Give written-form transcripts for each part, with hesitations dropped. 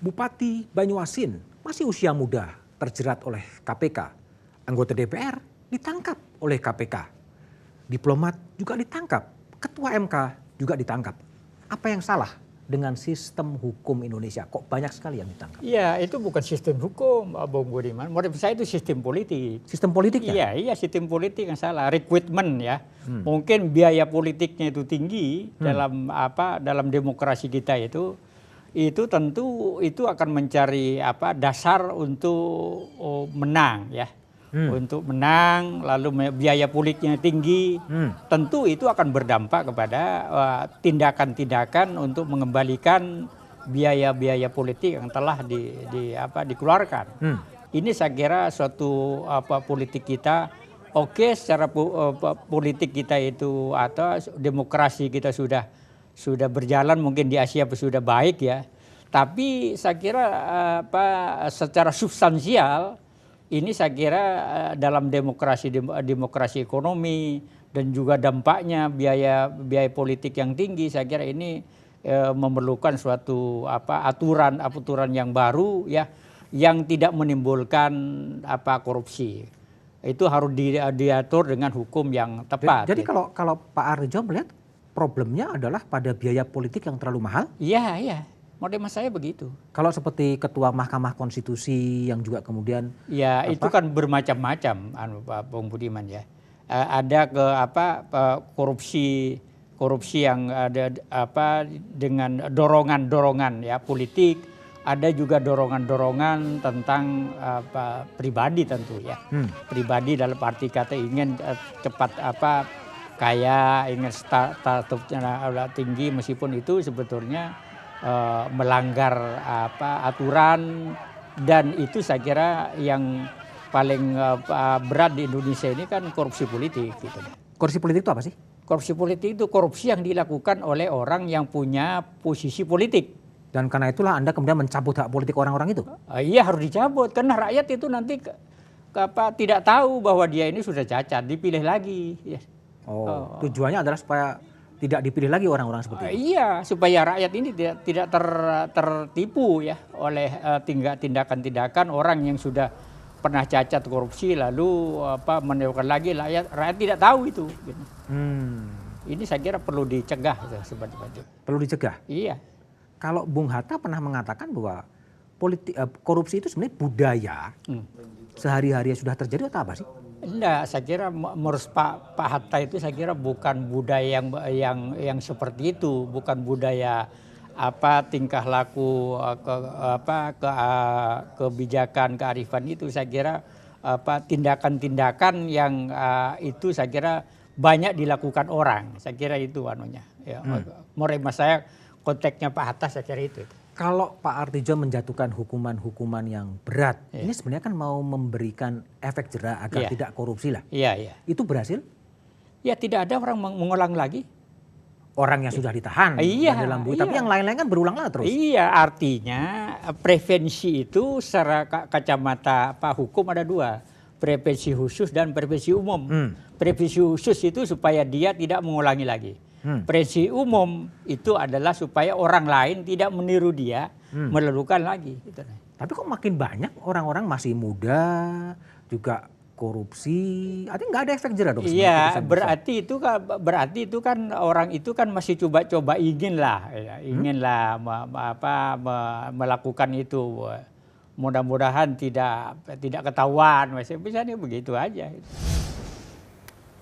Bupati Banyuasin masih usia muda terjerat oleh KPK. Anggota DPR ditangkap oleh KPK. Diplomat juga ditangkap. Ketua MK juga ditangkap. Apa yang salah dengan sistem hukum Indonesia? Kok banyak sekali yang ditangkap? Iya, itu bukan sistem hukum, Bung Budiman. Menurut saya itu sistem politik. Sistem politik ya? Iya, sistem politik yang salah. Recruitment ya. Mungkin biaya politiknya itu tinggi dalam demokrasi kita itu tentu itu akan mencari dasar untuk menang ya. Untuk menang, lalu biaya politiknya tinggi, tentu itu akan berdampak kepada tindakan-tindakan untuk mengembalikan biaya-biaya politik yang telah dikeluarkan. Ini saya kira suatu politik kita oke, secara politik kita itu atau demokrasi kita sudah berjalan, mungkin di Asia sudah baik ya. Tapi saya kira secara substansial ini saya kira dalam demokrasi ekonomi dan juga dampaknya biaya politik yang tinggi, saya kira ini memerlukan suatu aturan yang baru ya, yang tidak menimbulkan korupsi. Itu harus diatur dengan hukum yang tepat. Jadi kalau Pak Arjo melihat problemnya adalah pada biaya politik yang terlalu mahal? Iya. Model saya begitu. Kalau seperti Ketua Mahkamah Konstitusi yang juga kemudian ya itu kan bermacam-macam, Pak Bung Budiman ya. Ada korupsi yang ada dengan dorongan ya politik. Ada juga dorongan tentang pribadi tentu ya. Pribadi dalam arti kata ingin cepat kaya, ingin statusnya tinggi, meskipun itu sebetulnya melanggar aturan, dan itu saya kira yang paling berat di Indonesia ini kan korupsi politik gitu. Korupsi politik itu apa sih? Korupsi politik itu korupsi yang dilakukan oleh orang yang punya posisi politik. Dan karena itulah Anda kemudian mencabut hak politik orang-orang itu? Iya, harus dicabut karena rakyat itu nanti tidak tahu bahwa dia ini sudah cacat, dipilih lagi. Tujuannya adalah supaya tidak dipilih lagi orang-orang seperti itu. Iya, supaya rakyat ini tidak tertipu ya oleh tindakan-tindakan orang yang sudah pernah cacat korupsi lalu menirukan lagi, rakyat tidak tahu itu. Gitu. Ini saya kira perlu dicegah sebetulnya. Perlu dicegah. Iya. Kalau Bung Hatta pernah mengatakan bahwa korupsi itu sebenarnya budaya sehari-hari sudah terjadi atau apa sih? Enggak, saya kira menurut Pak Hatta itu saya kira bukan budaya yang seperti itu, bukan budaya tingkah laku kebijakan, kearifan itu. Saya kira tindakan-tindakan yang itu saya kira banyak dilakukan orang. Saya kira itu anunya. Ya. Menurut saya konteksnya Pak Hatta saya kira itu. Kalau Pak Artijo menjatuhkan hukuman-hukuman yang berat, ini sebenarnya kan mau memberikan efek jera agar tidak korupsi lah. Iya. Itu berhasil? Ya, tidak ada orang mengulang lagi. Orang yang sudah ditahan dalam bui, tapi yang lain-lain kan berulang lagi terus. Iya, artinya prevensi itu secara kacamata hukum ada dua. Prevensi khusus dan prevensi umum. Prevensi khusus itu supaya dia tidak mengulangi lagi. Prevensi umum itu adalah supaya orang lain tidak meniru dia melakukan lagi. Gitu. Tapi kok makin banyak orang-orang masih muda juga korupsi, artinya nggak ada efek jera dong? Iya, berarti itu kan orang itu kan masih coba-coba inginlah melakukan itu. Mudah-mudahan tidak ketahuan, misalnya begitu aja.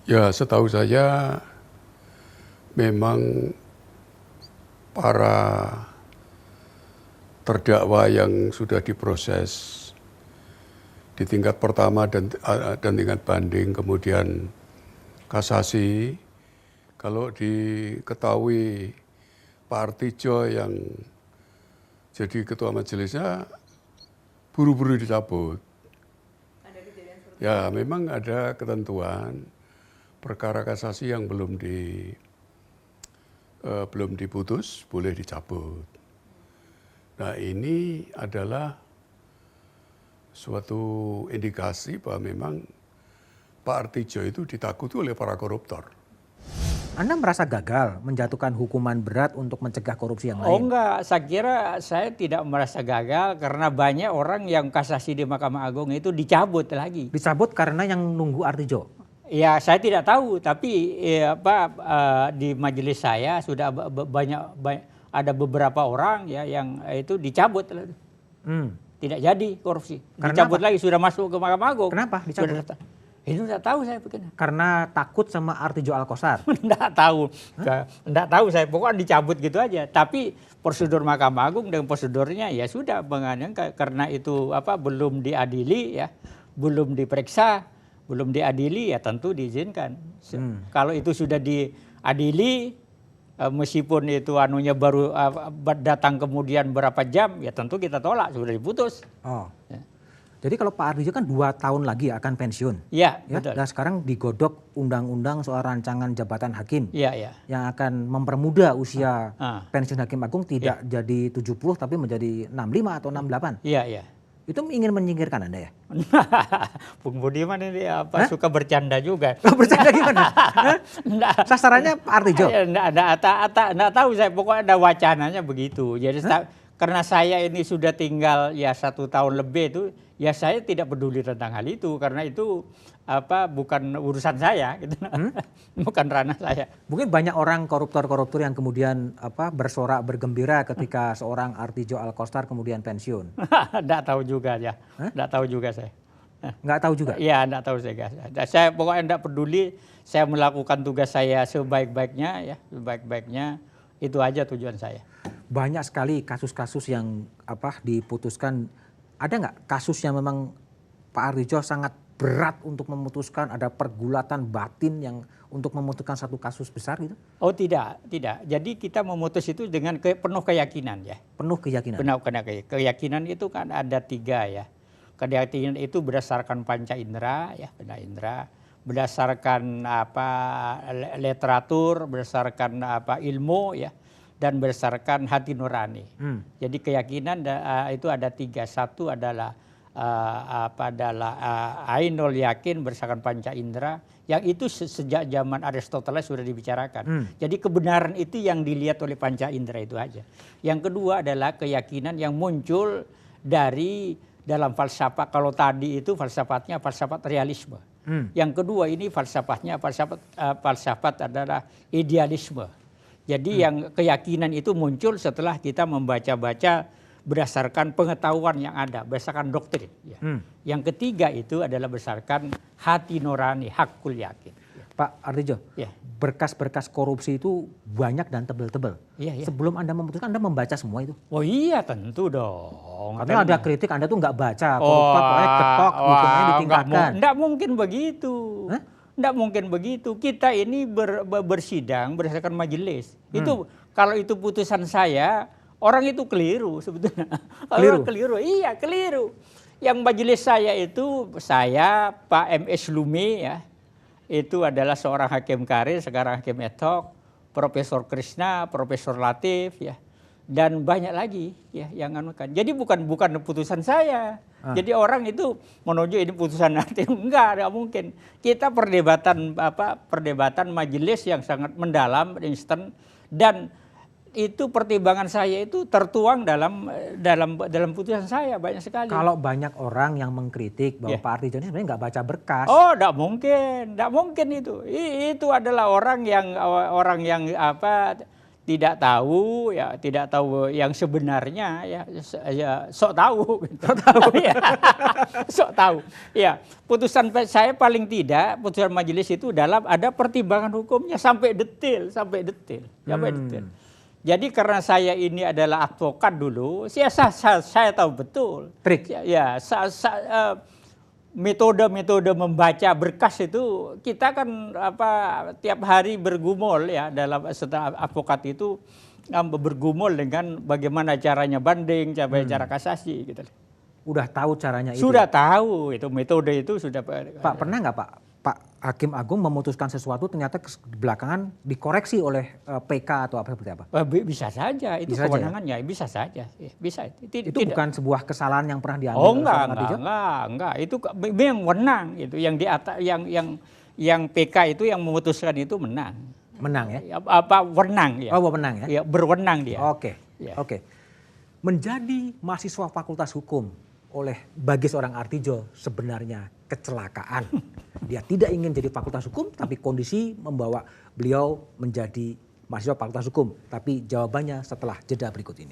Ya, setahu saya memang para terdakwa yang sudah diproses di tingkat pertama dan tingkat banding, kemudian kasasi, kalau diketahui Pak Artijo yang jadi ketua majelisnya buru-buru dicabut. Ya, memang ada ketentuan perkara kasasi yang belum diputus boleh dicabut. Nah, ini adalah suatu indikasi bahwa memang Pak Artijo itu ditakuti oleh para koruptor. Anda merasa gagal menjatuhkan hukuman berat untuk mencegah korupsi yang Oh lain? enggak, saya kira saya tidak merasa gagal karena banyak orang yang kasasi di Mahkamah Agung itu dicabut lagi. Dicabut karena yang nunggu Artijo. Ya saya tidak tahu, tapi di majelis saya sudah ada beberapa orang ya yang itu dicabut, Hmm. tidak jadi korupsi, Karena dicabut apa? lagi sudah masuk ke Mahkamah Agung. Kenapa dicabut? Itu tidak tahu saya begini. Karena takut sama Artijo Alkostar. Enggak tahu. Enggak tahu saya, pokoknya dicabut gitu aja. Tapi prosedur Mahkamah Agung dan prosedurnya ya sudah karena itu belum diadili ya, belum diperiksa, belum diadili ya tentu diizinkan. Kalau itu sudah diadili meskipun itu anunya baru datang kemudian berapa jam ya tentu kita tolak, sudah diputus. Oh. Ya. Jadi kalau Pak Artijo kan 2 tahun lagi akan pensiun. Iya, Ya, betul. dan sekarang digodok undang-undang soal rancangan jabatan hakim Iya, iya. yang akan mempermudah usia pensiun hakim agung tidak Iya. jadi 70 tapi menjadi 65 atau 68. Iya, iya. Itu ingin menyingkirkan Anda ya? Bung Budiman ini suka bercanda juga. Bercanda gimana? Enggak. Sasarannya Pak Artijo? Enggak tahu saya, pokoknya ada wacananya begitu. Jadi karena saya ini sudah tinggal ya 1 tahun lebih itu, ya saya tidak peduli tentang hal itu karena itu bukan urusan saya gitu. Bukan ranah saya. Mungkin banyak orang koruptor-koruptor yang kemudian bersorak bergembira ketika seorang Artijo Alkostar kemudian pensiun. Enggak tahu juga ya. Enggak tahu juga saya. Nggak tahu juga? Iya, enggak tahu saya. Saya pokoknya enggak peduli, saya melakukan tugas saya sebaik-baiknya ya, sebaik-baiknya. Itu aja tujuan saya. Banyak sekali kasus-kasus yang diputuskan. Ada nggak kasus yang memang Pak Artijo sangat berat untuk memutuskan, ada pergulatan batin yang untuk memutuskan satu kasus besar gitu? Oh tidak. Jadi kita memutus itu dengan penuh keyakinan ya. Penuh keyakinan? Keyakinan itu kan ada 3 ya. Keyakinan itu berdasarkan panca indera ya, indera, berdasarkan literatur, berdasarkan ilmu ya, dan berdasarkan hati nurani. Jadi keyakinan itu ada 3. Satu adalah ainul yakin berdasarkan panca indera, yang itu sejak zaman Aristoteles sudah dibicarakan. Jadi kebenaran itu yang dilihat oleh panca indera itu aja. Yang kedua adalah keyakinan yang muncul dari dalam falsafah. Kalau tadi itu falsafatnya falsafat realisme. Yang kedua ini falsafat adalah idealisme. Jadi yang keyakinan itu muncul setelah kita membaca-baca berdasarkan pengetahuan yang ada, berdasarkan doktrin. Ya. Yang ketiga itu adalah berdasarkan hati nurani, hakul yakin. Pak Artijo, berkas-berkas korupsi itu banyak dan tebal-tebal. Sebelum Anda memutuskan, Anda membaca semua itu? Oh iya tentu dong. Karena ada kritik Anda tuh nggak baca, koruptor pokoknya ketok, hukumannya ditingkatkan. Nggak mungkin begitu. Nggak mungkin begitu. Kita ini bersidang berdasarkan majelis. Itu kalau itu putusan saya, orang itu keliru sebetulnya. Orang keliru. Iya, keliru. Yang majelis saya itu Pak MS Lumi ya. Itu adalah seorang hakim karir, sekarang hakim ad hoc, Profesor Krishna, Profesor Latif ya. Dan banyak lagi ya yang anukan. Jadi bukan putusan saya. Jadi orang itu menuju ini putusan nanti, enggak mungkin. Kita perdebatan majelis yang sangat mendalam, instan, dan itu pertimbangan saya itu tertuang dalam putusan saya banyak sekali. Kalau banyak orang yang mengkritik bahwa Pak Artijo ini sebenarnya nggak baca berkas. Oh, enggak mungkin itu. Itu adalah orang yang tidak tahu yang sebenarnya sok tahu. Sok tahu. Ya, putusan saya paling tidak putusan majelis itu ada pertimbangan hukumnya sampai detail. Jadi karena saya ini adalah advokat dulu, saya tahu betul. Trik. Ya, metode membaca berkas itu kita kan tiap hari bergumul ya setelah advokat itu bergumul dengan bagaimana caranya banding, cara kasasi gitu. Udah tahu caranya itu. Sudah tahu itu metode itu sudah. Pak, pernah nggak Pak Hakim Agung memutuskan sesuatu ternyata belakangan dikoreksi oleh PK atau seperti apa? Bisa saja, itu kewenangannya, bisa saja. Bisa. Itu bukan sebuah kesalahan yang pernah diambil oleh enggak. Itu memang menang itu yang PK itu yang memutuskan itu menang. Menang ya? Wenang ya. Oh, menang ya? Ya, berwenang dia. Oke. Ya. Oke. Menjadi mahasiswa Fakultas Hukum bagi seorang Artijo sebenarnya kecelakaan. Dia tidak ingin jadi Fakultas Hukum, tapi kondisi membawa beliau menjadi mahasiswa Fakultas Hukum. Tapi jawabannya setelah jeda berikut ini.